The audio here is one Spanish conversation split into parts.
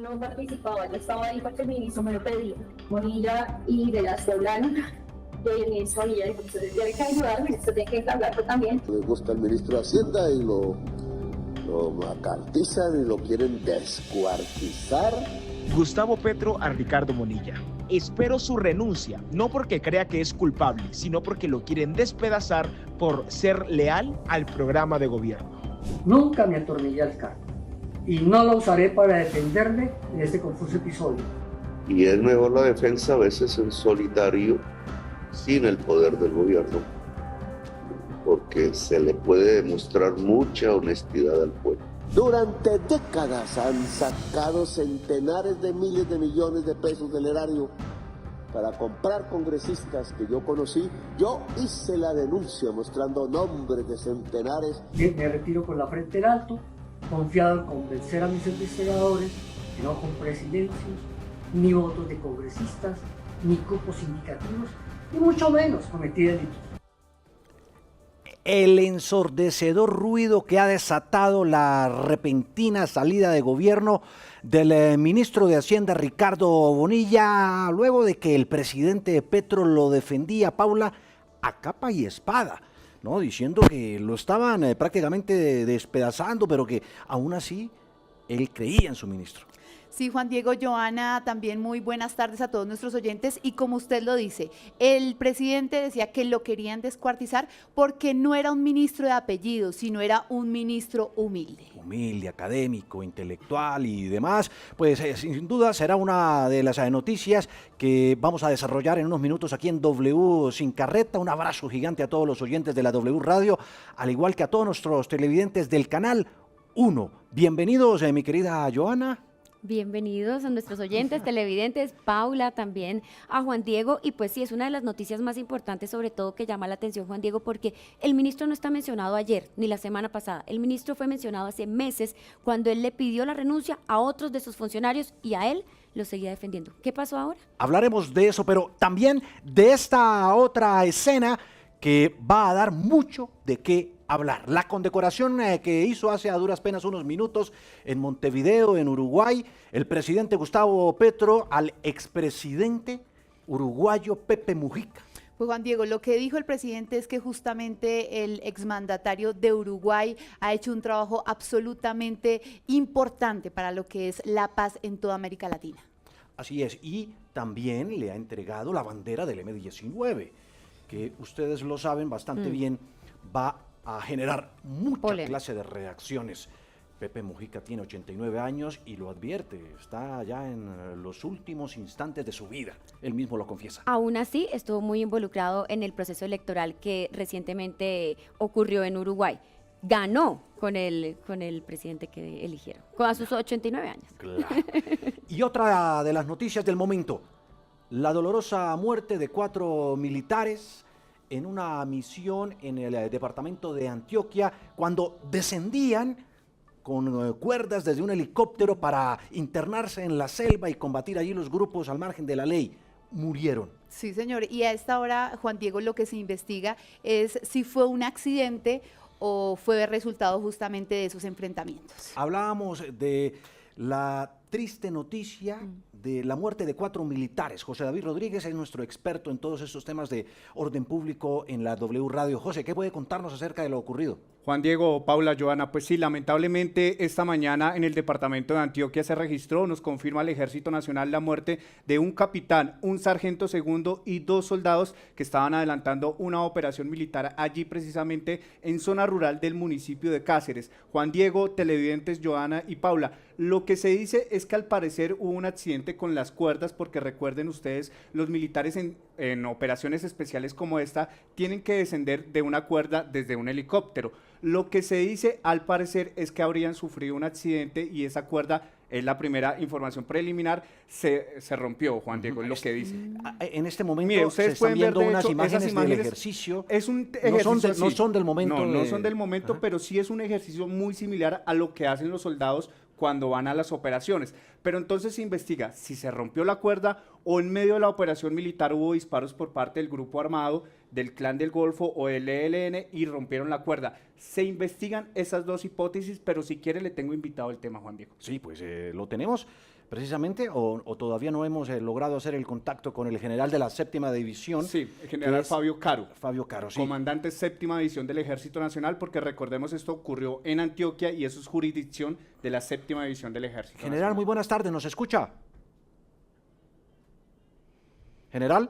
No participaba, yo estaba ahí porque el ministro me lo pedía. Bonilla y de las de Blanca, de ministro Bonilla, entonces tiene que ayudarme, esto tiene que hablarlo también. Les gusta el ministro de Hacienda y lo macartizan y lo quieren descuartizar. Gustavo Petro a Ricardo Bonilla. Espero su renuncia, no porque crea que es culpable, sino porque lo quieren despedazar por ser leal al programa de gobierno. Nunca me atornillé al cargo y no lo usaré para defenderme de este confuso episodio. Y es mejor la defensa a veces en solitario, sin el poder del gobierno, porque se le puede demostrar mucha honestidad al pueblo. Durante décadas han sacado centenares de miles de millones de pesos del erario para comprar congresistas que yo conocí. Yo hice la denuncia mostrando nombres de centenares. Me retiro con la frente en alto, confiado en convencer a mis investigadores que no con presidencias, ni votos de congresistas, ni cupos indicativos, ni mucho menos cometí delitos. El ensordecedor ruido que ha desatado la repentina salida de gobierno del ministro de Hacienda Ricardo Bonilla, luego de que el presidente Petro lo defendía, Paula, a capa y espada, ¿no? Diciendo que lo estaban prácticamente despedazando, pero que aún así él creía en su ministro. Sí, Juan Diego, Joana, también muy buenas tardes a todos nuestros oyentes. Y como usted lo dice, el presidente decía que lo querían descuartizar porque no era un ministro de apellido, sino era un ministro humilde. Humilde, académico, intelectual y demás, pues sin duda será una de las noticias que vamos a desarrollar en unos minutos aquí en W Sin Carreta. Un abrazo gigante a todos los oyentes de la W Radio, al igual que a todos nuestros televidentes del Canal 1. Bienvenidos, mi querida Joana. Bienvenidos a nuestros oyentes, televidentes, Paula, también a Juan Diego. Y pues sí, es una de las noticias más importantes, sobre todo que llama la atención, Juan Diego, porque el ministro no está mencionado ayer ni la semana pasada. El ministro fue mencionado hace meses cuando él le pidió la renuncia a otros de sus funcionarios y a él lo seguía defendiendo. ¿Qué pasó ahora? Hablaremos de eso, pero también de esta otra escena que va a dar mucho de qué hablar. La condecoración que hizo hace a duras penas unos minutos en Montevideo, en Uruguay, el presidente Gustavo Petro al expresidente uruguayo Pepe Mujica. Pues Juan Diego, lo que dijo el presidente es que justamente el exmandatario de Uruguay ha hecho un trabajo absolutamente importante para lo que es la paz en toda América Latina. Así es, y también le ha entregado la bandera del M-19, que ustedes lo saben bastante bien, va a generar mucha clase de reacciones. Pepe Mujica tiene 89 años y lo advierte, está ya en los últimos instantes de su vida, él mismo lo confiesa. Aún así, estuvo muy involucrado en el proceso electoral que recientemente ocurrió en Uruguay. Ganó con el presidente que eligieron, a sus 89 años. Claro. Y otra de las noticias del momento, la dolorosa muerte de 4 militares en una misión en el departamento de Antioquia, cuando descendían con cuerdas desde un helicóptero para internarse en la selva y combatir allí los grupos al margen de la ley. Murieron. Sí, señor. Y a esta hora, Juan Diego, lo que se investiga es si fue un accidente o fue resultado justamente de esos enfrentamientos. Hablábamos de la triste noticia de la muerte de 4 militares. José David Rodríguez es nuestro experto en todos estos temas de orden público en la W Radio. José, ¿qué puede contarnos acerca de lo ocurrido? Juan Diego, Paula, Joana, pues sí, lamentablemente esta mañana en el departamento de Antioquia se registró, nos confirma el Ejército Nacional, la muerte de un capitán, un sargento segundo y 2 soldados que estaban adelantando una operación militar allí precisamente en zona rural del municipio de Cáceres. Juan Diego, televidentes, Joana y Paula, lo que se dice es que al parecer hubo un accidente con las cuerdas, porque recuerden ustedes, los militares en operaciones especiales como esta tienen que descender de una cuerda desde un helicóptero. Lo que se dice al parecer es que habrían sufrido un accidente y esa cuerda, es la primera información preliminar, se rompió, Juan Diego, es lo que dice. En este momento mire, ustedes se están pueden ver viendo unas hecho, imágenes del ejercicio. Es un ejercicio no son del momento. No son del momento, pero sí es un ejercicio muy similar a lo que hacen los soldados cuando van a las operaciones. Pero entonces se investiga si se rompió la cuerda o en medio de la operación militar hubo disparos por parte del grupo armado, del Clan del Golfo o del ELN y rompieron la cuerda. Se investigan esas dos hipótesis, pero si quiere le tengo invitado el tema, Juan Diego. Sí, pues lo tenemos. precisamente, o todavía no hemos logrado hacer el contacto con el general de la 7ª División. Sí, el general Fabio Caro. Fabio Caro, sí. Comandante 7ª División del Ejército Nacional, porque recordemos esto ocurrió en Antioquia y eso es jurisdicción de la 7ª División del Ejército General, Nacional. muy buenas tardes, ¿nos escucha? General.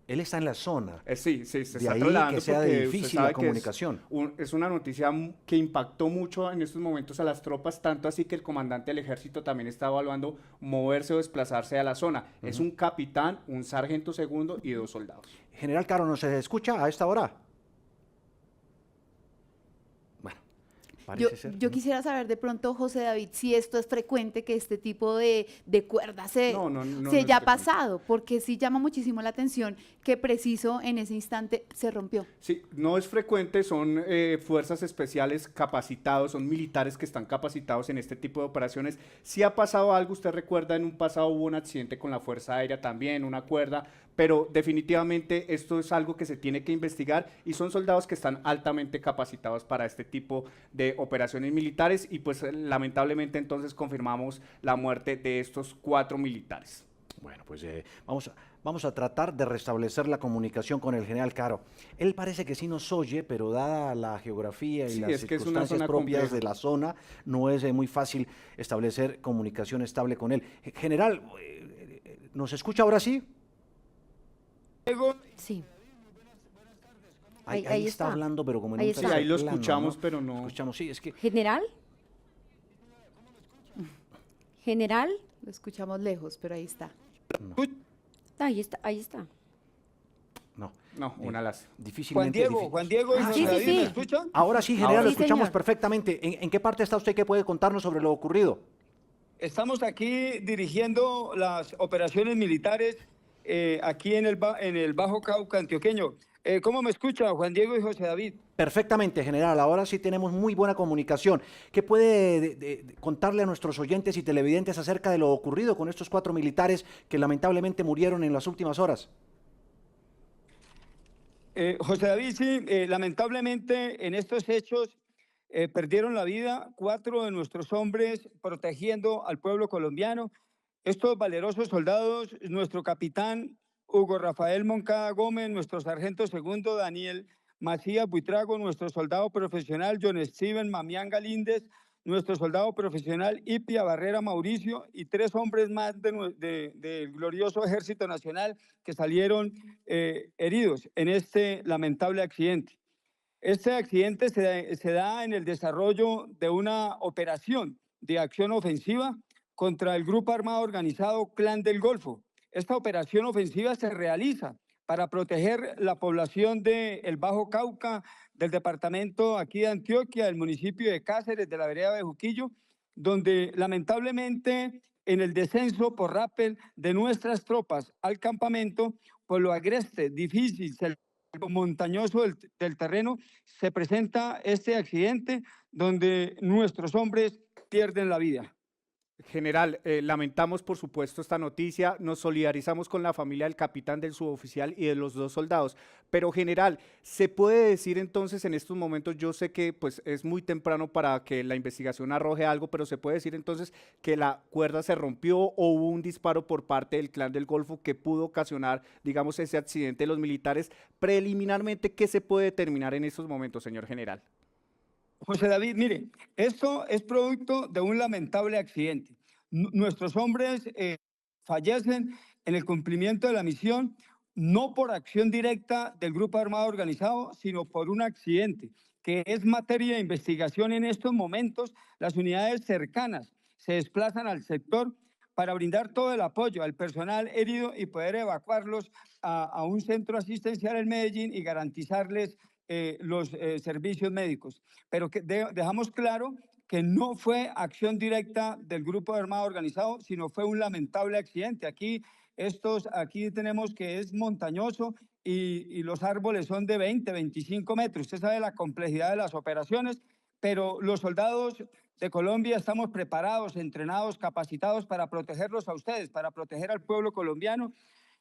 Él está en la zona. Sí, se De está ahí trasladando que sea porque usted difícil sabe la que comunicación. Es una noticia que impactó mucho en estos momentos a las tropas, tanto así que el comandante del ejército también está evaluando moverse o desplazarse a la zona. Es un capitán, un sargento segundo y 2 soldados. General Caro, ¿nos escucha a esta hora? Bueno, parece ser. Yo quisiera saber de pronto, José David, si esto es frecuente, que este tipo de cuerdas se No ya es ha frecuente. pasado, porque sí llama muchísimo la atención que preciso en ese instante se rompió. Sí, no es frecuente, son fuerzas especiales capacitados, son militares que están capacitados en este tipo de operaciones. Si ha pasado algo, usted recuerda, en un pasado hubo un accidente con la Fuerza Aérea también, una cuerda, pero definitivamente esto es algo que se tiene que investigar y son soldados que están altamente capacitados para este tipo de operaciones militares y pues lamentablemente entonces confirmamos la muerte de estos 4 militares. Bueno, pues vamos a tratar de restablecer la comunicación con el general Caro. Él parece que sí nos oye, pero dada la geografía y Sí, las es que es una circunstancias zona propias compleja. de la zona, no es muy fácil establecer comunicación estable con él. General, ¿nos escucha ahora sí? Sí. Ahí Ahí está está. hablando, pero como en Ahí un está. tercer Sí, ahí lo plano, escuchamos, ¿no? pero no. Escuchamos, sí, es que ¿General? ¿General? Lo escuchamos lejos, pero ahí está. Ahí está, ahí está. no. No, una lástima. Difícilmente. Juan Diego y Ah, José sí, sí, David, sí. ¿me escuchan? Ahora sí, general, Ahora lo sí, escuchamos señor. perfectamente. ¿En qué parte está usted que puede contarnos sobre lo ocurrido? Estamos aquí dirigiendo las operaciones militares aquí en el Bajo Cauca antioqueño. ¿Cómo me escucha Juan Diego y José David? Perfectamente, general. Ahora sí tenemos muy buena comunicación. ¿Qué puede contarle a nuestros oyentes y televidentes acerca de lo ocurrido con estos 4 militares que lamentablemente murieron en las últimas horas? José David, sí, lamentablemente en estos hechos perdieron la vida 4 de nuestros hombres protegiendo al pueblo colombiano. Estos valerosos soldados, nuestro capitán Hugo Rafael Moncada Gómez, nuestro sargento segundo Daniel Macías Buitrago, nuestro soldado profesional John Steven Mamián Galíndez, nuestro soldado profesional Ipia Barrera Mauricio y 3 hombres más del glorioso Ejército Nacional que salieron heridos en este lamentable accidente. Este accidente se da en el desarrollo de una operación de acción ofensiva contra el grupo armado organizado Clan del Golfo. Esta operación ofensiva se realiza para proteger la población del Bajo Cauca, del departamento aquí de Antioquia, del municipio de Cáceres, de la vereda de Juquillo, donde lamentablemente en el descenso por rappel de nuestras tropas al campamento, por lo agreste, difícil, montañoso del terreno, se presenta este accidente donde nuestros hombres pierden la vida. General, lamentamos por supuesto esta noticia, nos solidarizamos con la familia del capitán, del suboficial y de los 2 soldados, pero general, ¿se puede decir entonces en estos momentos, yo sé que pues es muy temprano para que la investigación arroje algo, pero se puede decir entonces que la cuerda se rompió o hubo un disparo por parte del Clan del Golfo que pudo ocasionar, digamos, ese accidente de los militares? Preliminarmente, ¿qué se puede determinar en estos momentos, señor general? José David, mire, esto es producto de un lamentable accidente. Nuestros hombres fallecen en el cumplimiento de la misión, no por acción directa del grupo armado organizado, sino por un accidente, que es materia de investigación en estos momentos. Las unidades cercanas se desplazan al sector para brindar todo el apoyo al personal herido y poder evacuarlos a un centro asistencial en Medellín y garantizarles los servicios médicos. Pero que dejamos claro que no fue acción directa del grupo armado organizado, sino fue un lamentable accidente. Aquí tenemos que es montañoso y los árboles son de 20, 25 metros. Usted sabe la complejidad de las operaciones, pero los soldados de Colombia estamos preparados, entrenados, capacitados para protegerlos a ustedes, para proteger al pueblo colombiano.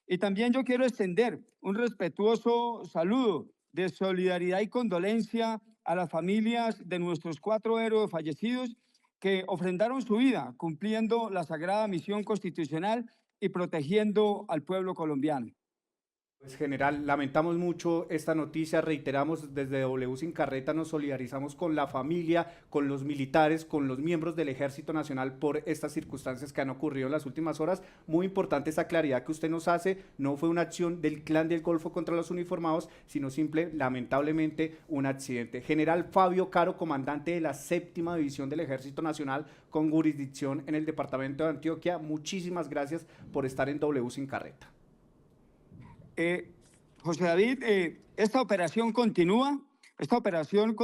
Y también yo quiero extender un respetuoso saludo de solidaridad y condolencia a las familias de nuestros 4 héroes fallecidos que ofrendaron su vida cumpliendo la sagrada misión constitucional y protegiendo al pueblo colombiano. Pues general, lamentamos mucho esta noticia, reiteramos desde W Sin Carreta, nos solidarizamos con la familia, con los militares, con los miembros del Ejército Nacional por estas circunstancias que han ocurrido en las últimas horas. Muy importante esa claridad que usted nos hace, no fue una acción del Clan del Golfo contra los uniformados, sino lamentablemente, un accidente. General Fabio Caro, comandante de la 7ª División del Ejército Nacional con jurisdicción en el departamento de Antioquia, muchísimas gracias por estar en W Sin Carreta. José David, esta operación continúa, esta operación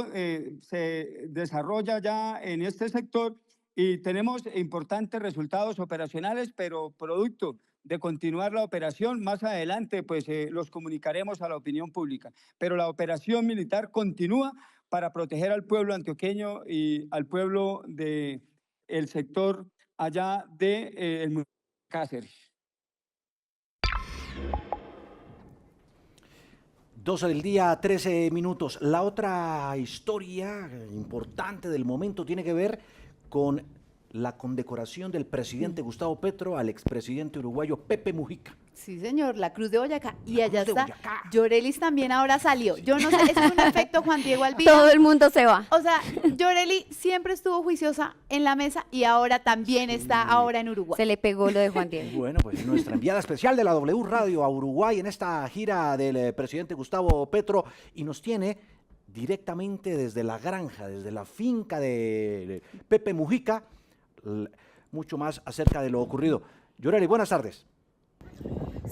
se desarrolla ya en este sector y tenemos importantes resultados operacionales, pero producto de continuar la operación, más adelante pues los comunicaremos a la opinión pública. Pero la operación militar continúa para proteger al pueblo antioqueño y al pueblo del sector allá de el Cáceres. 12 del día, 13 minutos. La otra historia importante del momento tiene que ver con la condecoración del presidente Gustavo Petro al expresidente uruguayo Pepe Mujica. Sí, señor, la Cruz de Boyacá. Y allá está. Llorelis también ahora salió. Yo no sé, es un efecto Juan Diego Alvira. Todo el mundo se va. O sea, Lloreli siempre estuvo juiciosa en la mesa y ahora también está ahora en Uruguay. Se le pegó lo de Juan Diego. Bueno, pues nuestra enviada especial de la W Radio a Uruguay en esta gira del presidente Gustavo Petro y nos tiene directamente desde la granja, desde la finca de Pepe Mujica, mucho más acerca de lo ocurrido. Lloreli, buenas tardes.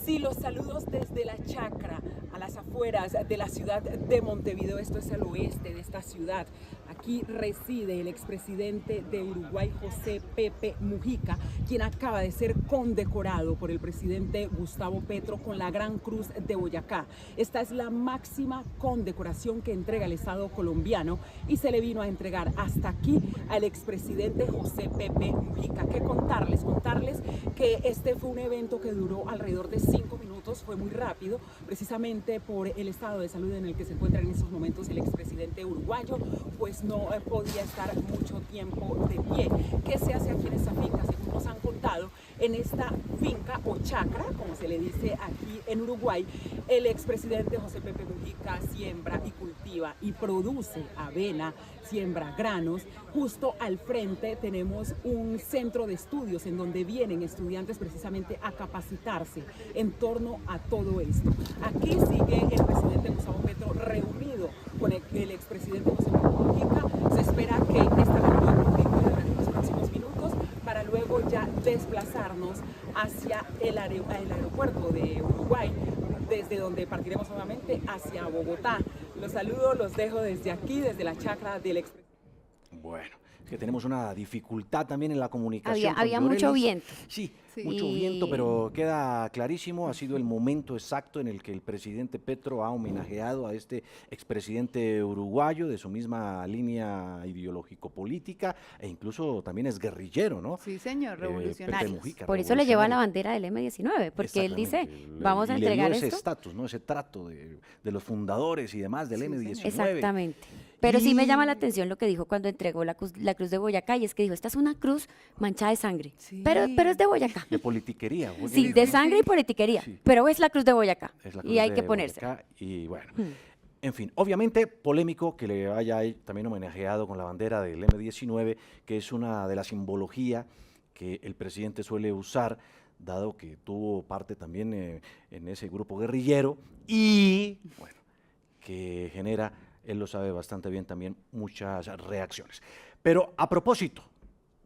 Sí, los saludos desde la chacra, a las afueras de la ciudad de Montevideo, esto es al oeste de esta ciudad. Aquí reside el expresidente de Uruguay, José Pepe Mujica, quien acaba de ser condecorado por el presidente Gustavo Petro con la Gran Cruz de Boyacá. Esta es la máxima condecoración que entrega el Estado colombiano y se le vino a entregar hasta aquí al expresidente José Pepe Mujica. ¿Qué contarles? Contarles que este fue un evento que duró alrededor de 5 minutos, fue muy rápido, precisamente por el estado de salud en el que se encuentra en estos momentos el expresidente uruguayo, pues no podía estar mucho tiempo de pie. ¿Qué se hace aquí en esta finca? Según nos han contado, en esta finca o chacra, como se le dice aquí en Uruguay, el expresidente José Pepe Mujica siembra y cultiva y produce avena, siembra granos. Justo al frente tenemos un centro de estudios en donde vienen estudiantes precisamente a capacitarse en torno a todo esto. Aquí sigue el presidente Gustavo Petro reunido con el expresidente José Pepe Mujica. Se espera que esta reunión continúe en los próximos minutos para luego ya desplazarnos hacia el aeropuerto de Uruguay, desde donde partiremos nuevamente hacia Bogotá. Los saludo, los dejo desde aquí, desde la chacra del expresidente. Bueno, que tenemos una dificultad también en la comunicación. Había mucho viento. Sí, mucho viento, pero queda clarísimo, ha sido el momento exacto en el que el presidente Petro ha homenajeado a este expresidente uruguayo de su misma línea ideológico-política e incluso también es guerrillero, ¿no? Sí, señor, revolucionario. Por eso le lleva la bandera del M-19, porque él dice, vamos a entregar esto. Ese estatus, ¿no? Ese trato de los fundadores y demás del M-19. Exactamente. Pero sí me llama la atención lo que dijo cuando entregó la cruz de Boyacá, y es que dijo, esta es una cruz manchada de sangre, pero es de Boyacá. De politiquería. Sí, de sangre y politiquería, pero es la cruz de Boyacá, y hay que ponerse. Y bueno, en fin, obviamente polémico que le haya también homenajeado con la bandera del M-19, que es una de la simbología que el presidente suele usar, dado que tuvo parte también en ese grupo guerrillero y, bueno, que genera, él lo sabe bastante bien también, muchas reacciones. Pero a propósito,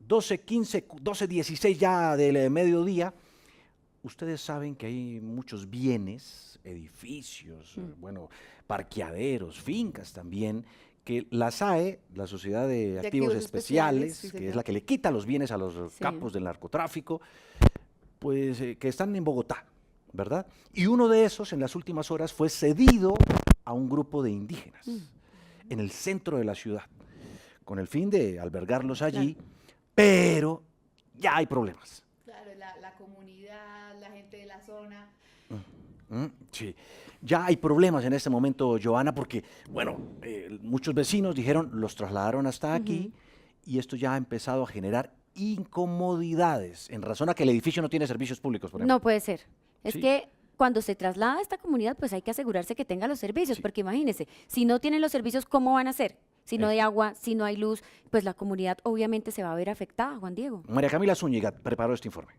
12:16 ya del mediodía, ustedes saben que hay muchos bienes, edificios, bueno, parqueaderos, fincas también, que la SAE, la Sociedad de Activos Especiales, sí, que es la que le quita los bienes a los capos del narcotráfico, pues que están en Bogotá, ¿verdad? Y uno de esos en las últimas horas fue cedido a un grupo de indígenas en el centro de la ciudad, con el fin de albergarlos allí, pero ya hay problemas. Claro, la comunidad, la gente de la zona. Sí, ya hay problemas en este momento, Joana, porque, bueno, muchos vecinos dijeron, los trasladaron hasta aquí y esto ya ha empezado a generar incomodidades en razón a que el edificio no tiene servicios públicos, por ejemplo. No puede ser. Es Sí. que cuando se traslada a esta comunidad, pues hay que asegurarse que tenga los servicios, porque imagínense, si no tienen los servicios, ¿cómo van a hacer? Si no hay agua, si no hay luz, pues la comunidad obviamente se va a ver afectada, Juan Diego. María Camila Zúñiga preparó este informe.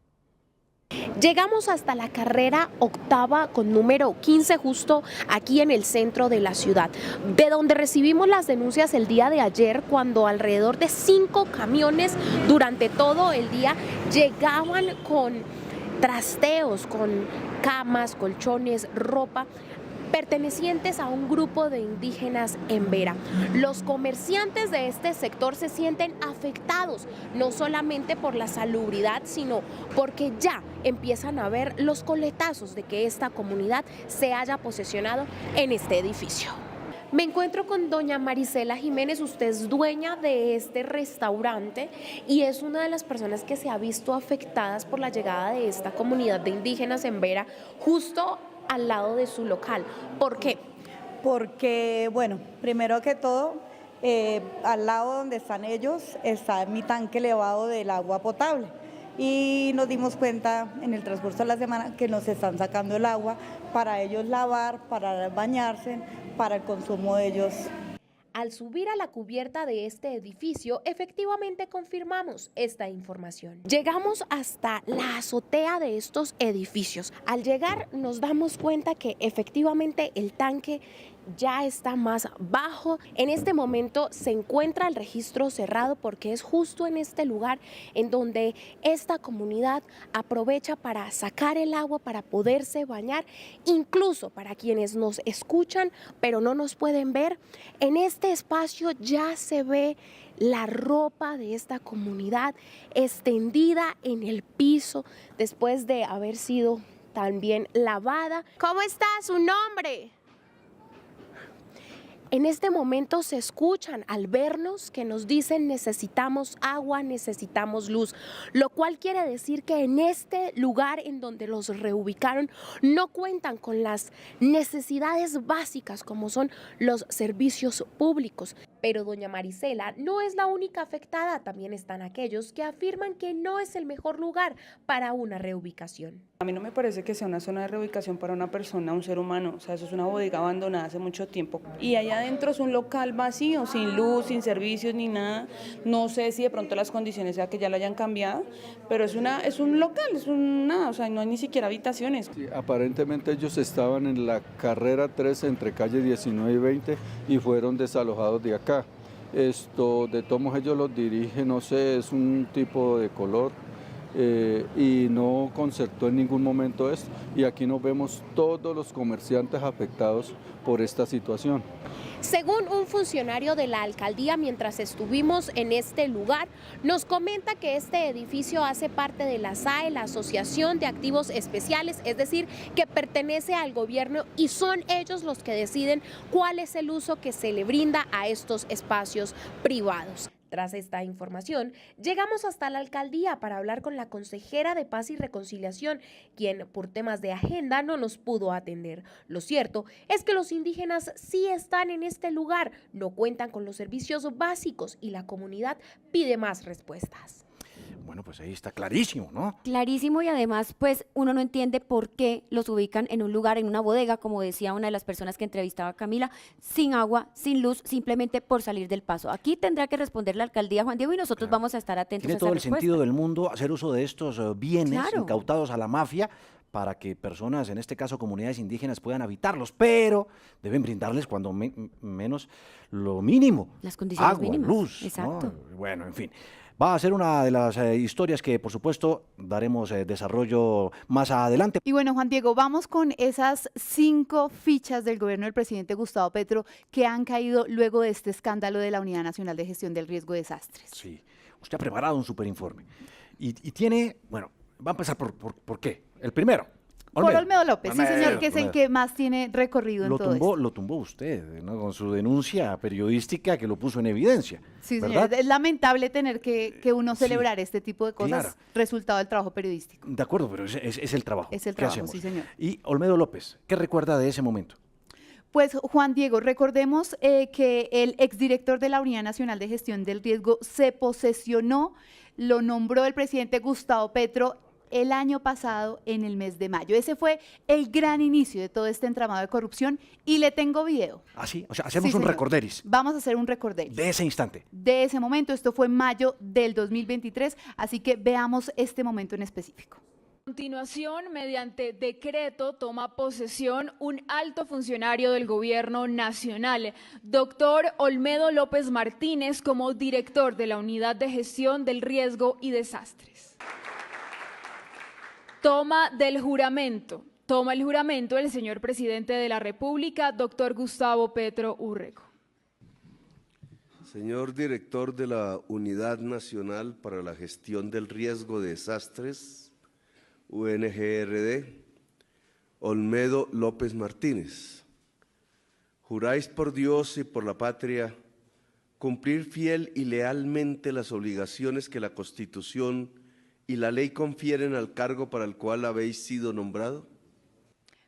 Llegamos hasta la carrera octava con número 15 justo aquí en el centro de la ciudad, de donde recibimos las denuncias el día de ayer cuando alrededor de 5 camiones durante todo el día llegaban con trasteos, con camas, colchones, ropa pertenecientes a un grupo de indígenas en Vera. Los comerciantes de este sector se sienten afectados, no solamente por la salubridad, sino porque ya empiezan a ver los coletazos de que esta comunidad se haya posesionado en este edificio. Me encuentro con doña Marisela Jiménez, usted es dueña de este restaurante y es una de las personas que se ha visto afectadas por la llegada de esta comunidad de indígenas en Vera, justo al lado de su local. ¿Por qué? Porque, bueno, primero que todo, al lado donde están ellos está mi tanque elevado del agua potable y nos dimos cuenta en el transcurso de la semana que nos están sacando el agua para ellos lavar, para bañarse, para el consumo de ellos. Al subir a la cubierta de este edificio, efectivamente confirmamos esta información. Llegamos hasta la azotea de estos edificios. Al llegar nos damos cuenta que efectivamente el tanque ya está más bajo. En este momento se encuentra el registro cerrado porque es justo en este lugar en donde esta comunidad aprovecha para sacar el agua, para poderse bañar, incluso para quienes nos escuchan pero no nos pueden ver. En este espacio ya se ve la ropa de esta comunidad extendida en el piso después de haber sido también lavada. ¿Cómo está su nombre? En este momento se escuchan al vernos que nos dicen necesitamos agua, necesitamos luz, lo cual quiere decir que en este lugar en donde los reubicaron no cuentan con las necesidades básicas como son los servicios públicos. Pero doña Marisela no es la única afectada, también están aquellos que afirman que no es el mejor lugar para una reubicación. A mí no me parece que sea una zona de reubicación para una persona, un ser humano, o sea, eso es una bodega abandonada hace mucho tiempo. Y allá adentro es un local vacío, sin luz, sin servicios ni nada. No sé si de pronto las condiciones sea que ya lo hayan cambiado, pero es un local, o sea, no hay ni siquiera habitaciones. Sí, aparentemente ellos estaban en la carrera 13 entre calle 19 y 20 y fueron desalojados de acá. De tomos ellos los dirigen, no sé, es un tipo de color y no concertó en ningún momento esto. Y aquí nos vemos todos los comerciantes afectados por esta situación. Según un funcionario de la alcaldía, mientras estuvimos en este lugar, nos comenta que este edificio hace parte de la SAE, la Asociación de Activos Especiales, es decir, que pertenece al gobierno y son ellos los que deciden cuál es el uso que se le brinda a estos espacios privados. Tras esta información, llegamos hasta la alcaldía para hablar con la consejera de Paz y Reconciliación, quien por temas de agenda no nos pudo atender. Lo cierto es que los indígenas sí están en este lugar, no cuentan con los servicios básicos y la comunidad pide más respuestas. Bueno, pues ahí está clarísimo, ¿no? Clarísimo, y además, pues uno no entiende por qué los ubican en un lugar, en una bodega, como decía una de las personas que entrevistaba a Camila, sin agua, sin luz, simplemente por salir del paso. Aquí tendrá que responder la alcaldía, Juan Diego, y nosotros vamos a estar atentos a Tiene esa todo el respuesta. sentido del mundo hacer uso de estos bienes Claro. incautados a la mafia para que personas, en este caso comunidades indígenas, puedan habitarlos, pero deben brindarles cuando menos lo mínimo. Las condiciones agua, mínimas. luz. Exacto. ¿No? Bueno, en fin. Va a ser una de las historias que, por supuesto, daremos desarrollo más adelante. Y bueno, Juan Diego, vamos con esas 5 fichas del gobierno del presidente Gustavo Petro que han caído luego de este escándalo de la Unidad Nacional de Gestión del Riesgo de Desastres. Sí, usted ha preparado un superinforme y tiene, bueno, va a empezar por qué. El primero. Por Olmedo López, sí señor, que es el que más tiene recorrido en todo esto. Lo tumbó usted, ¿no? Con su denuncia periodística que lo puso en evidencia. Sí, ¿verdad? señor, es lamentable tener que uno celebrar este tipo de cosas, claro, resultado del trabajo periodístico. De acuerdo, pero es el trabajo. Es el ¿Qué trabajo, hacemos? sí señor. Y Olmedo López, ¿qué recuerda de ese momento? Pues Juan Diego, recordemos que el exdirector de la Unidad Nacional de Gestión del Riesgo se posesionó, lo nombró el presidente Gustavo Petro el año pasado en el mes de mayo. Ese fue el gran inicio de todo este entramado de corrupción y le tengo video. Ah, sí, o sea, hacemos Sí, un señor. recorderis. Vamos a hacer un recorderis. De ese instante. De ese momento, esto fue en mayo del 2023, así que veamos este momento en específico. A continuación, mediante decreto, toma posesión un alto funcionario del Gobierno Nacional, doctor Olmedo López Martínez, como director de la Unidad de Gestión del Riesgo y Desastres. Toma del juramento. Toma el juramento el señor presidente de la República, doctor Gustavo Petro Urrego. Señor director de la Unidad Nacional para la Gestión del Riesgo de Desastres, UNGRD, Olmedo López Martínez, juráis por Dios y por la patria cumplir fiel y lealmente las obligaciones que la Constitución y la ley confieren al cargo para el cual habéis sido nombrado.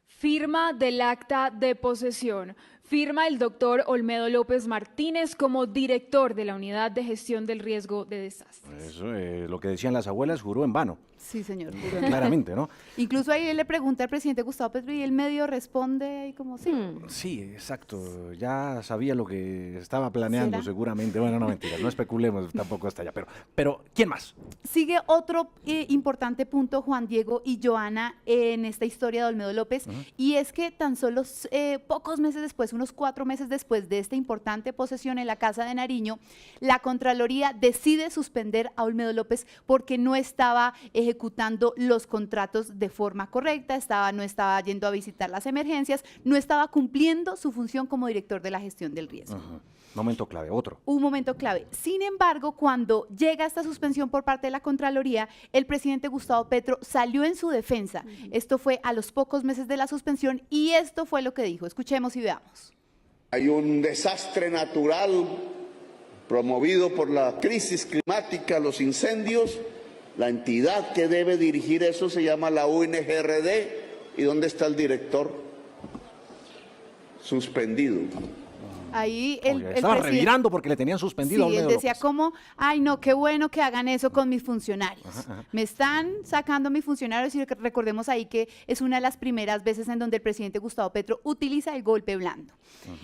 Firma del acta de posesión. Firma el doctor Olmedo López Martínez como director de la Unidad de Gestión del Riesgo de Desastres. Eso, lo que decían las abuelas, juró en vano. Sí, señor. Claramente, ¿no? Incluso ahí él le pregunta al presidente Gustavo Petro y él medio responde y como sí. Sí, exacto. Ya sabía lo que estaba planeando ¿Será? seguramente. Bueno, no mentira, no especulemos tampoco hasta allá. Pero ¿quién más? Sigue otro importante punto, Juan Diego y Joana, en esta historia de Olmedo López, y es que tan solo pocos meses después, unos 4 meses después de esta importante posesión en la Casa de Nariño, la Contraloría decide suspender a Olmedo López porque no estaba ejecutando los contratos de forma correcta, no estaba yendo a visitar las emergencias, no estaba cumpliendo su función como director de la gestión del riesgo. Momento clave, otro. Un momento clave. Sin embargo, cuando llega esta suspensión por parte de la Contraloría, el presidente Gustavo Petro salió en su defensa. Esto fue a los pocos meses de la suspensión y esto fue lo que dijo. Escuchemos y veamos. Hay un desastre natural promovido por la crisis climática, los incendios. La entidad que debe dirigir eso se llama la UNGRD. ¿Y dónde está el director? Suspendido. Ahí el estaba revirando porque le tenían suspendido a Sí, él Olmedo decía López. como, ay no, qué bueno que hagan eso con mis funcionarios. Me están sacando mis funcionarios y recordemos ahí que es una de las primeras veces en donde el presidente Gustavo Petro utiliza el golpe blando.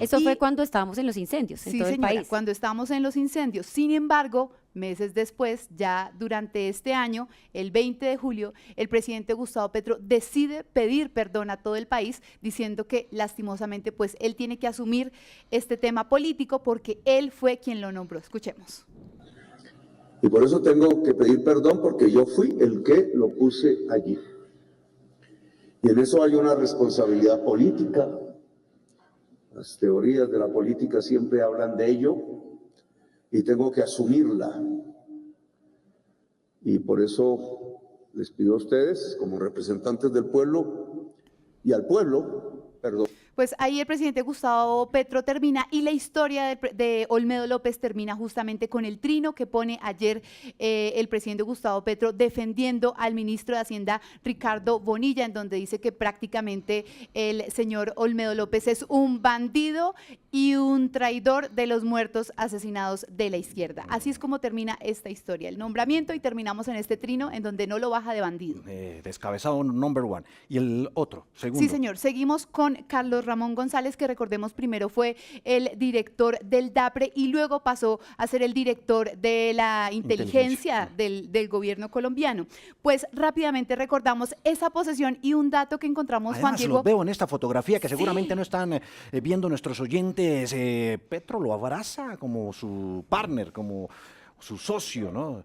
Eso fue cuando estábamos en los incendios en Sí, todo el señora, país. cuando estábamos en los incendios. Sin embargo, meses después, ya durante este año, el 20 de julio, el presidente Gustavo Petro decide pedir perdón a todo el país, diciendo que lastimosamente pues él tiene que asumir este tema político porque él fue quien lo nombró. Escuchemos. Y por eso tengo que pedir perdón porque yo fui el que lo puse allí. Y en eso hay una responsabilidad política. Las teorías de la política siempre hablan de ello. Y tengo que asumirla. Y por eso les pido a ustedes, como representantes del pueblo, y al pueblo, perdón. Pues ahí el presidente Gustavo Petro termina y la historia de Olmedo López termina justamente con el trino que pone ayer el presidente Gustavo Petro defendiendo al ministro de Hacienda Ricardo Bonilla, en donde dice que prácticamente el señor Olmedo López es un bandido y un traidor de los muertos asesinados de la izquierda. Así es como termina esta historia, el nombramiento, y terminamos en este trino en donde no lo baja de bandido. Descabezado number one. Y el otro, segundo. Sí, señor. Seguimos con Carlos Ramón González, que recordemos primero fue el director del DAPRE y luego pasó a ser el director de la inteligencia del gobierno colombiano. Pues rápidamente recordamos esa posesión y un dato que encontramos, Además, Juan Diego. los veo en esta fotografía que seguramente no están viendo nuestros oyentes. Petro lo abraza como su partner, como su socio, ¿no?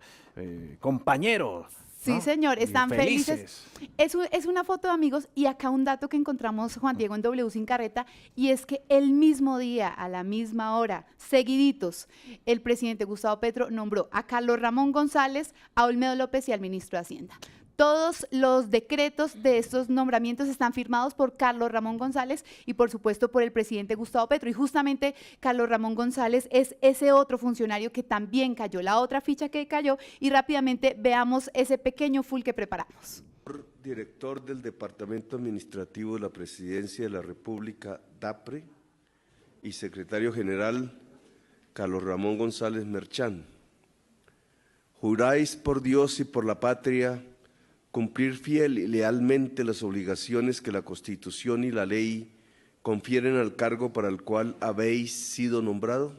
Compañero. Sí, ¿no? señor, Y están felices. Es una foto de amigos y acá un dato que encontramos, Juan Diego, en W Sin Carreta, y es que el mismo día, a la misma hora, seguiditos, el presidente Gustavo Petro nombró a Carlos Ramón González, a Olmedo López y al ministro de Hacienda. Todos los decretos de estos nombramientos están firmados por Carlos Ramón González y por supuesto por el presidente Gustavo Petro. Y justamente Carlos Ramón González es ese otro funcionario que también cayó, la otra ficha que cayó, y rápidamente veamos ese pequeño full que preparamos. Director del Departamento Administrativo de la Presidencia de la República, DAPRE, y secretario general, Carlos Ramón González Merchán. Juráis por Dios y por la patria cumplir fiel y lealmente las obligaciones que la Constitución y la ley confieren al cargo para el cual habéis sido nombrado.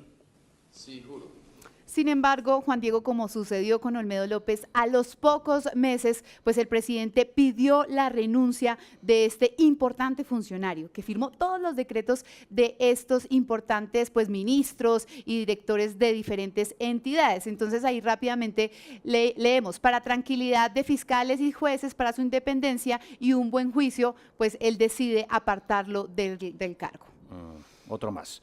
Sí, juro. Sin embargo, Juan Diego, como sucedió con Olmedo López, a los pocos meses, pues el presidente pidió la renuncia de este importante funcionario que firmó todos los decretos de estos importantes pues ministros y directores de diferentes entidades. Entonces ahí rápidamente leemos: para tranquilidad de fiscales y jueces, para su independencia y un buen juicio, pues él decide apartarlo del cargo. Otro más.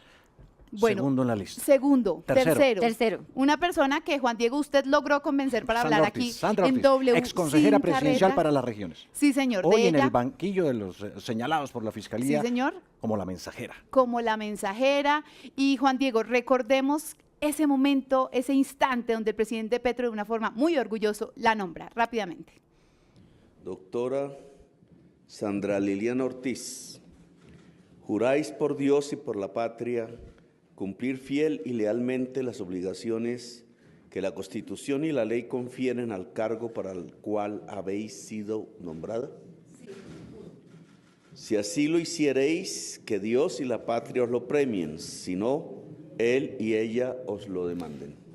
Bueno, segundo en la lista. Segundo, Tercero. tercero. Una persona que, Juan Diego, usted logró convencer para hablar aquí Sandra en Ortiz, W. ex consejera sin presidencial carrera. para las regiones. Sí, señor. Hoy de en ella, el banquillo de los señalados por la Fiscalía sí, señor, como la mensajera. como la mensajera. Y Juan Diego, recordemos ese momento, ese instante donde el presidente Petro, de una forma muy orgulloso, la nombra rápidamente. Doctora Sandra Liliana Ortiz, juráis por Dios y por la patria cumplir fiel y lealmente las obligaciones que la Constitución y la ley confieren al cargo para el cual habéis sido nombrada. Si así lo hiciereis, que Dios y la patria os lo premien, si no, él y ella os lo demanden.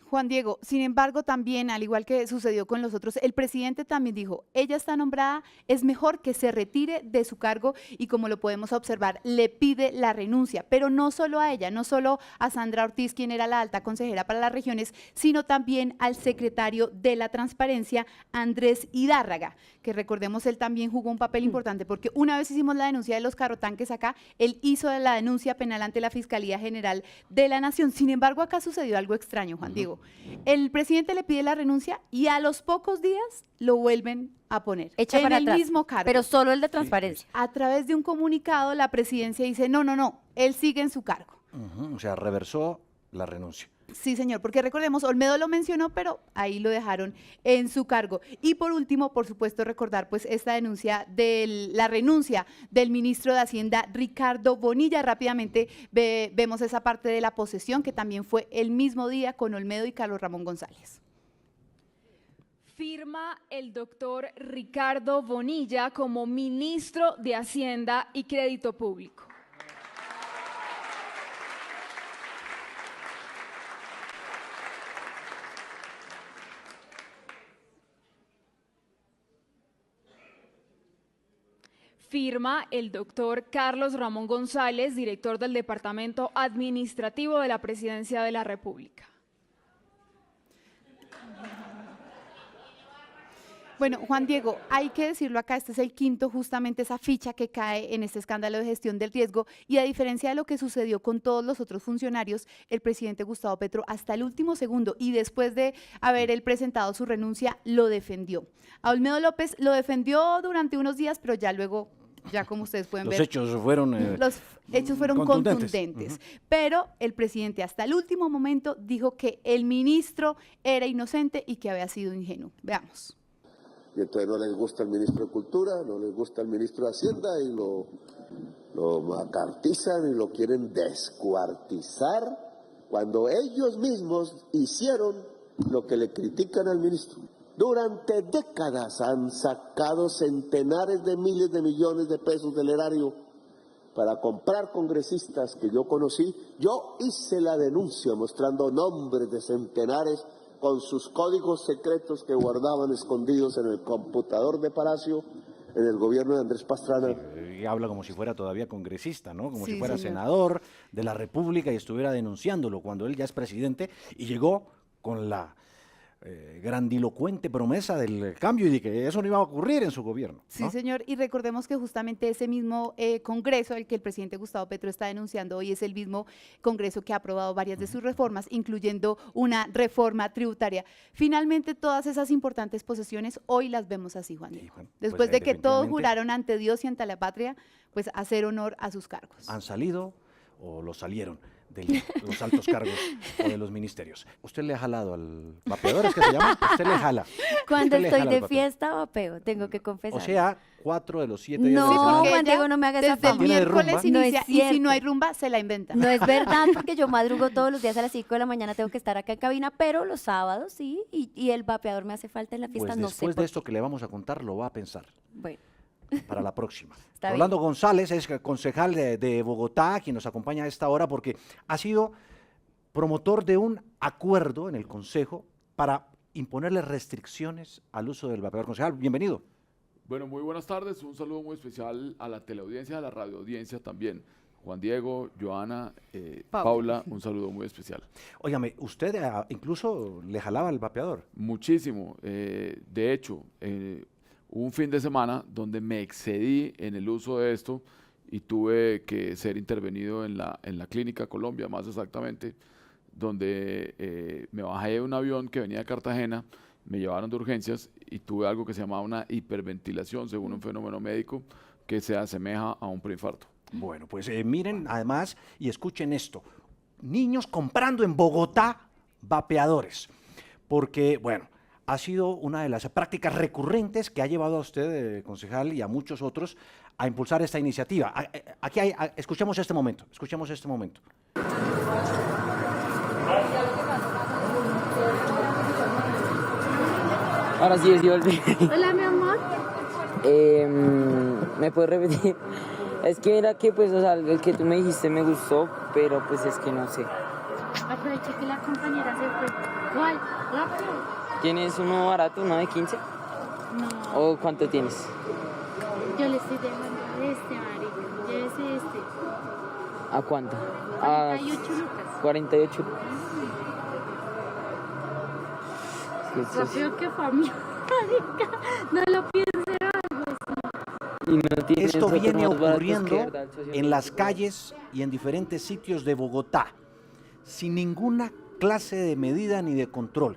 Juan Diego, sin embargo, también, al igual que sucedió con los otros, el presidente también dijo: ella está nombrada, es mejor que se retire de su cargo, y como lo podemos observar, le pide la renuncia, pero no solo a ella, no solo a Sandra Ortiz, quien era la alta consejera para las regiones, sino también al secretario de la Transparencia, Andrés Hidárraga, que recordemos, él también jugó un papel importante, porque una vez hicimos la denuncia de los carrotanques acá, él hizo la denuncia penal ante la Fiscalía General de la Nación. Sin embargo, acá sucedió algo extraño, Juan Diego. El presidente le pide la renuncia y a los pocos días lo vuelven a poner Echa en para el atrás, mismo cargo. pero solo el de transparencia. A través de un comunicado, la presidencia dice: no, él sigue en su cargo. O sea, reversó la renuncia. Sí, señor, porque recordemos, Olmedo lo mencionó, pero ahí lo dejaron en su cargo. Y por último, por supuesto, recordar pues esta denuncia de la renuncia del ministro de Hacienda, Ricardo Bonilla. Rápidamente vemos esa parte de la posesión, que también fue el mismo día con Olmedo y Carlos Ramón González. Firma el doctor Ricardo Bonilla como ministro de Hacienda y Crédito Público. Firma el doctor Carlos Ramón González, director del Departamento Administrativo de la Presidencia de la República. Bueno, Juan Diego, hay que decirlo acá, este es el quinto, justamente esa ficha que cae en este escándalo de gestión del riesgo, y a diferencia de lo que sucedió con todos los otros funcionarios, el presidente Gustavo Petro hasta el último segundo y después de haber él presentado su renuncia, lo defendió. A Olmedo López lo defendió durante unos días, pero ya luego, ya como ustedes pueden ver, Los hechos fueron contundentes. Pero el presidente hasta el último momento dijo que el ministro era inocente y que había sido ingenuo. Veamos. Y entonces no les gusta el ministro de Cultura, no les gusta el ministro de Hacienda y lo macartizan y lo quieren descuartizar cuando ellos mismos hicieron lo que le critican al ministro. Durante décadas han sacado centenares de miles de millones de pesos del erario para comprar congresistas que yo conocí. Yo hice la denuncia mostrando nombres de centenares con sus códigos secretos que guardaban escondidos en el computador de Palacio en el gobierno de Andrés Pastrana. Y habla como si fuera todavía congresista, ¿no? Como Sí, si fuera señor. senador de la República y estuviera denunciándolo cuando él ya es presidente, y llegó con la grandilocuente promesa del cambio y de que eso no iba a ocurrir en su gobierno, ¿no? Sí, señor, y recordemos que justamente ese mismo Congreso al que el presidente Gustavo Petro está denunciando hoy es el mismo Congreso que ha aprobado varias de sus reformas, incluyendo una reforma tributaria. Finalmente, todas esas importantes posesiones hoy las vemos así, Juan Diego. Después de que todos juraron ante Dios y ante la patria, pues hacer honor a sus cargos. Han salido o lo salieron de los altos cargos o de los ministerios. ¿Usted le ha jalado al vapeador, es que se llama? ¿Usted le jala? Cuando ¿Usted le estoy jala de al vapeador? fiesta, vapeo, tengo que confesar. O sea, 4 de los 7 días de la No, semana. Juan Diego, no me haga esa Desde el fama. miércoles No es inicia, y si cierto. no hay rumba, se la inventa. No es verdad, porque yo madrugo todos los días a las 5 de la mañana, tengo que estar acá en cabina, pero los sábados sí, y el vapeador me hace falta en la fiesta, Pues no sé después por de esto que le vamos a contar, lo va a pensar Bueno, para la próxima. Está Rolando González es concejal de Bogotá, quien nos acompaña a esta hora porque ha sido promotor de un acuerdo en el Consejo para imponerle restricciones al uso del vapeador. Concejal, bienvenido. Bueno, muy buenas tardes. Un saludo muy especial a la teleaudiencia, a la radioaudiencia también. Juan Diego, Joana, Paula, un saludo muy especial. Óigame, ¿usted incluso le jalaba el vapeador? Muchísimo. De hecho, hubo un fin de semana donde me excedí en el uso de esto y tuve que ser intervenido en la Clínica Colombia, más exactamente, donde me bajé de un avión que venía de Cartagena, me llevaron de urgencias y tuve algo que se llamaba una hiperventilación, según un fenómeno médico que se asemeja a un preinfarto. Bueno, pues miren además y escuchen esto. Niños comprando en Bogotá vapeadores, porque, bueno, ha sido una de las prácticas recurrentes que ha llevado a usted, concejal, y a muchos otros a impulsar esta iniciativa. Aquí escuchemos este momento, Ahora sí, volví. Hola, mi amor. ¿Me puedes repetir? Es que mira que pues, o sea, el que tú me dijiste me gustó, pero pues es que no sé. Aproveché que la compañera se fue. ¿Cuál? Rápido. ¿Tienes uno barato, uno de 15? No. ¿O cuánto tienes? Yo le estoy dejando marica. Llévese este. ¿A cuánto? 48 lucas. 48. Rápido que familia, marica. No lo piense algo así. Y no tienes Esto otro viene más barato ocurriendo que verdad, el socio en me las dijo. calles y en diferentes sitios de Bogotá, sin ninguna clase de medida ni de control.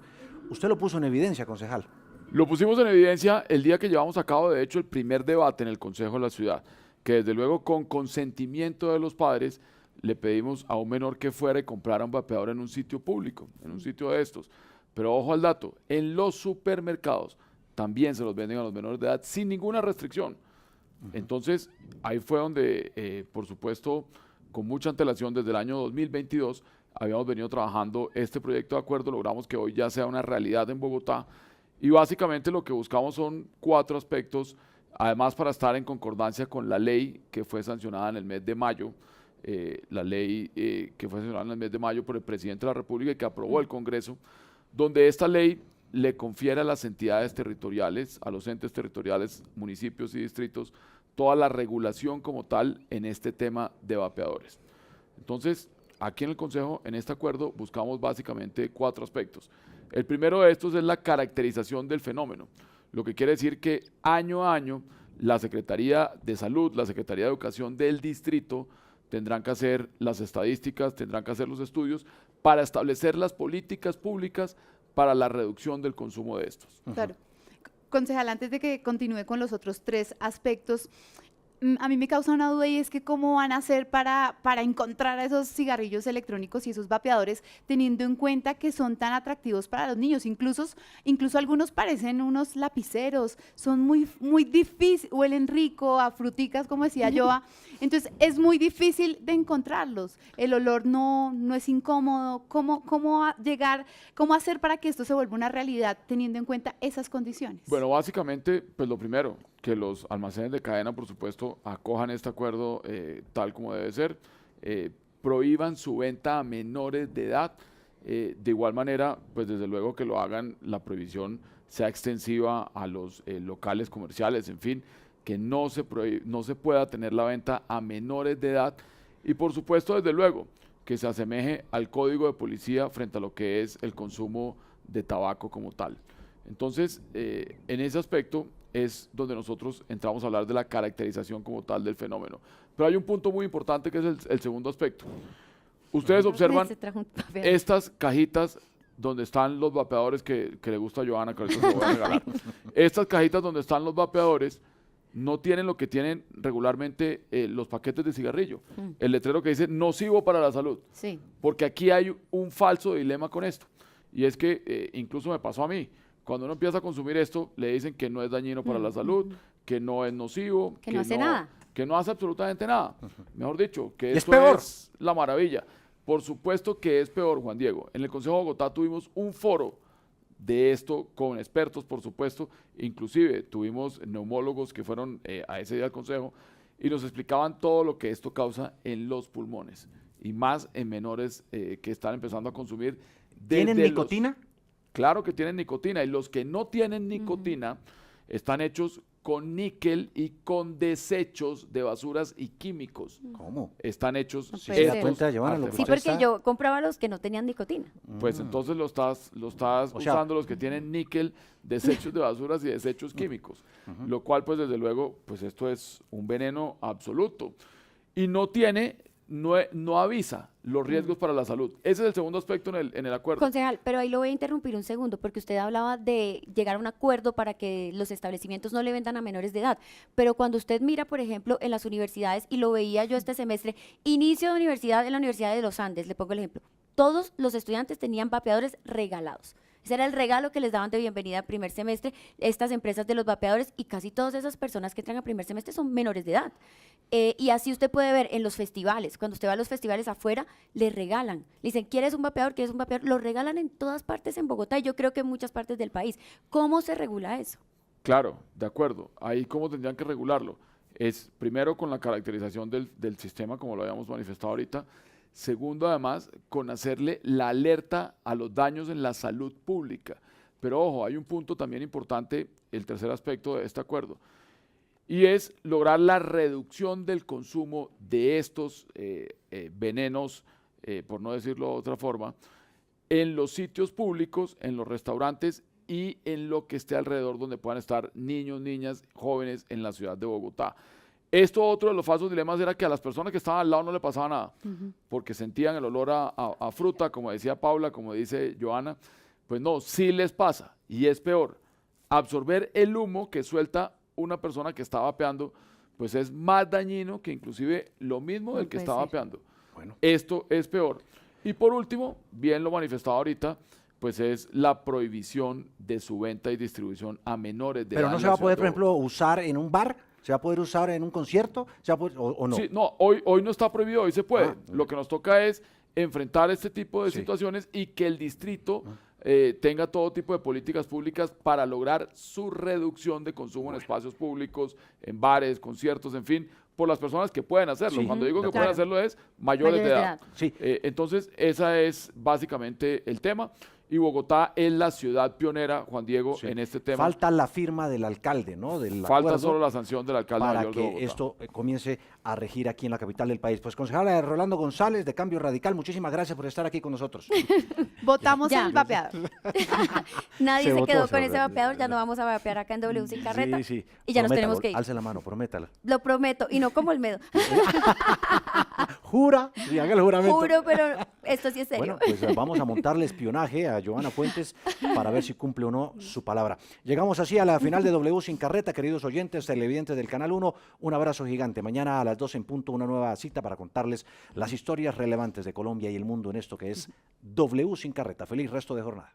Usted lo puso en evidencia, concejal. Lo pusimos en evidencia el día que llevamos a cabo, de hecho, el primer debate en el Consejo de la Ciudad, que desde luego con consentimiento de los padres le pedimos a un menor que fuera y comprara un vapeador en un sitio público, en un sitio de estos. Pero ojo al dato, en los supermercados también se los venden a los menores de edad sin ninguna restricción. Entonces, ahí fue donde, por supuesto, con mucha antelación, desde el año 2022, habíamos venido trabajando este proyecto de acuerdo, logramos que hoy ya sea una realidad en Bogotá, y básicamente lo que buscamos son 4 aspectos, además para estar en concordancia con la ley que fue sancionada en el mes de mayo, la ley que fue sancionada en el mes de mayo por el presidente de la República y que aprobó el Congreso, donde esta ley le confiere a las entidades territoriales, a los entes territoriales, municipios y distritos, toda la regulación como tal en este tema de vapeadores. Entonces, aquí en el Consejo, en este acuerdo, buscamos básicamente 4 aspectos. El primero de estos es la caracterización del fenómeno, lo que quiere decir que año a año la Secretaría de Salud, la Secretaría de Educación del distrito tendrán que hacer las estadísticas, tendrán que hacer los estudios para establecer las políticas públicas para la reducción del consumo de estos. Claro. Concejal, antes de que continúe con los otros 3 aspectos, a mí me causa una duda y es que cómo van a hacer para encontrar esos cigarrillos electrónicos y esos vapeadores, teniendo en cuenta que son tan atractivos para los niños. Incluso algunos parecen unos lapiceros, son muy difíciles, huelen rico, a fruticas, como decía Joa. Entonces es muy difícil de encontrarlos. El olor no es incómodo. ¿Cómo hacer para que esto se vuelva una realidad teniendo en cuenta esas condiciones? Bueno, básicamente, pues lo primero, que los almacenes de cadena, por supuesto, acojan este acuerdo tal como debe ser, prohíban su venta a menores de edad. De igual manera, pues desde luego que lo hagan, la prohibición sea extensiva a los locales comerciales, en fin, que no se pueda tener la venta a menores de edad y por supuesto, desde luego, que se asemeje al código de policía frente a lo que es el consumo de tabaco como tal. Entonces, en ese aspecto es donde nosotros entramos a hablar de la caracterización como tal del fenómeno. Pero hay un punto muy importante que es el segundo aspecto. Ustedes observan estas cajitas donde están los vapeadores que le gusta a Johanna, que ahorita se lo voy a regalar. Estas cajitas donde están los vapeadores no tienen lo que tienen regularmente los paquetes de cigarrillo. El letrero que dice nocivo para la salud. Sí. Porque aquí hay un falso dilema con esto. Y es que incluso me pasó a mí. Cuando uno empieza a consumir esto, le dicen que no es dañino para la salud, que no es nocivo. Que no hace nada. Que no hace absolutamente nada. Mejor dicho, que es esto peor. es la maravilla. Por supuesto que es peor, Juan Diego. En el Consejo de Bogotá tuvimos un foro de esto con expertos, por supuesto. Inclusive tuvimos neumólogos que fueron a ese día al Consejo y nos explicaban todo lo que esto causa en los pulmones y más en menores que están empezando a consumir. ¿Tienen nicotina? Claro que tienen nicotina, y los que no tienen nicotina están hechos con níquel y con desechos de basuras y químicos. ¿Cómo? Están hechos Sí, se da cuenta, Giovanna, lo que Sí, porque yo compraba los que no tenían nicotina. Pues entonces lo estás usando los que tienen níquel, desechos de basuras y desechos químicos, lo cual pues desde luego pues esto es un veneno absoluto y no avisa los riesgos para la salud. Ese es el segundo aspecto en el acuerdo. Concejal, pero ahí lo voy a interrumpir un segundo, porque usted hablaba de llegar a un acuerdo para que los establecimientos no le vendan a menores de edad, pero cuando usted mira, por ejemplo, en las universidades, y lo veía yo este semestre, inicio de universidad en la Universidad de los Andes, le pongo el ejemplo, todos los estudiantes tenían vapeadores regalados. Ese era el regalo que les daban de bienvenida al primer semestre estas empresas de los vapeadores, y casi todas esas personas que entran al primer semestre son menores de edad. Y así usted puede ver en los festivales, cuando usted va a los festivales afuera, le regalan. Le dicen, ¿quieres un vapeador? ¿Quieres un vapeador? Lo regalan en todas partes en Bogotá y yo creo que en muchas partes del país. ¿Cómo se regula eso? Claro, de acuerdo. Ahí cómo tendrían que regularlo. Es primero con la caracterización del sistema, como lo habíamos manifestado ahorita. Segundo, además, con hacerle la alerta a los daños en la salud pública. Pero ojo, hay un punto también importante, el tercer aspecto de este acuerdo, y es lograr la reducción del consumo de estos venenos, por no decirlo de otra forma, en los sitios públicos, en los restaurantes y en lo que esté alrededor donde puedan estar niños, niñas, jóvenes en la ciudad de Bogotá. Esto, otro de los falsos dilemas, era que a las personas que estaban al lado no le pasaba nada, porque sentían el olor a fruta, como decía Paula, como dice Johanna. Pues no, sí les pasa, y es peor. Absorber el humo que suelta una persona que está vapeando, pues es más dañino que inclusive lo mismo del que está vapeando. Bueno. Esto es peor. Y por último, bien lo manifestado ahorita, pues es la prohibición de su venta y distribución a menores de edad. Pero no se va a poder, por ejemplo, usar en un bar. ¿Se va a poder usar en un concierto? ¿Se va a poder, o no? Sí, no, hoy no está prohibido, hoy se puede. Lo que nos toca es enfrentar este tipo de situaciones y que el distrito tenga todo tipo de políticas públicas para lograr su reducción de consumo en espacios públicos, en bares, conciertos, en fin, por las personas que pueden hacerlo. Cuando digo que pueden hacerlo es mayores de edad. Sí. Entonces, esa es básicamente el tema. Y Bogotá es la ciudad pionera, Juan Diego, en este tema. Falta la firma del alcalde, ¿no? Falta solo la sanción del alcalde para mayor de Bogotá. que esto comience a regir aquí en la capital del país. Pues concejala Rolando González, de Cambio Radical, muchísimas gracias por estar aquí con nosotros. Votamos el vapeador. Nadie se quedó con ese sobre- vapeador, ya no vamos a vapear acá en W Sin Carreta. Sí, sí. Y ya nos Prométalo, tenemos que ir. Alce la mano, prométala. Lo prometo, y no como Olmedo. Jura, y haga el juramento. Juro, pero esto sí es serio. Bueno, pues vamos a montarle espionaje a Johanna Fuentes para ver si cumple o no su palabra. Llegamos así a la final de W Sin Carreta, queridos oyentes, televidentes del Canal 1. Un abrazo gigante. Mañana a las 12 en punto, una nueva cita para contarles las historias relevantes de Colombia y el mundo en esto que es W Sin Carreta. Feliz resto de jornada.